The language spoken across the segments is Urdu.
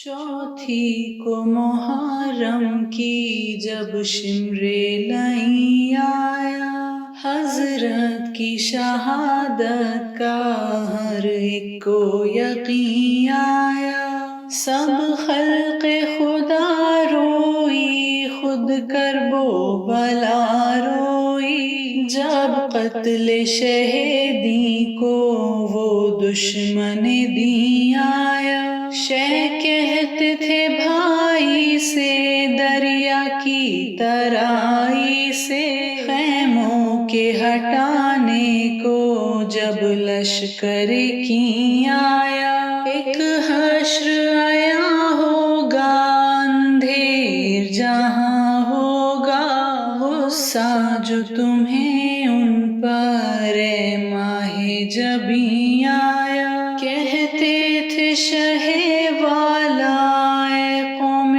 چوتھی کو محرم کی جب شمر لیں آیا، حضرت کی شہادت کا ہر ایک کو یقین آیا۔ سب خلق خدا روئی، خود کرب و بلا روئی، جب قتل شہیدی کو وہ دشمن دین آیا۔ شہ کہتے تھے بھائی سے دریا کی ترائی سے، خیموں کے ہٹانے کو جب لشکر کی آیا۔ ایک حشر آیا ہوگا، اندھیر جہاں ہوگا، غصہ جو تمہیں ان پر اے ماہ جبیں آیا۔ کہتے تھے شہ والا اے قوم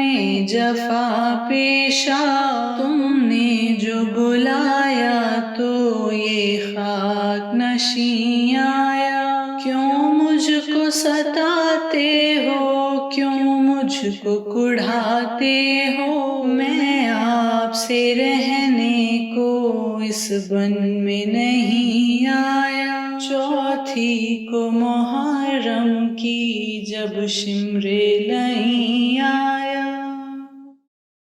جفا پیشہ، تم نے جو بلایا تو یہ خاک نشیں آیا۔ کیوں مجھ کو ستاتے ہو، کیوں مجھ کو کڑھاتے ہو، میں آپ سے رہنے کو اس بن میں نہیں آیا۔ چوتھی کو محرم کی جب شمر لیں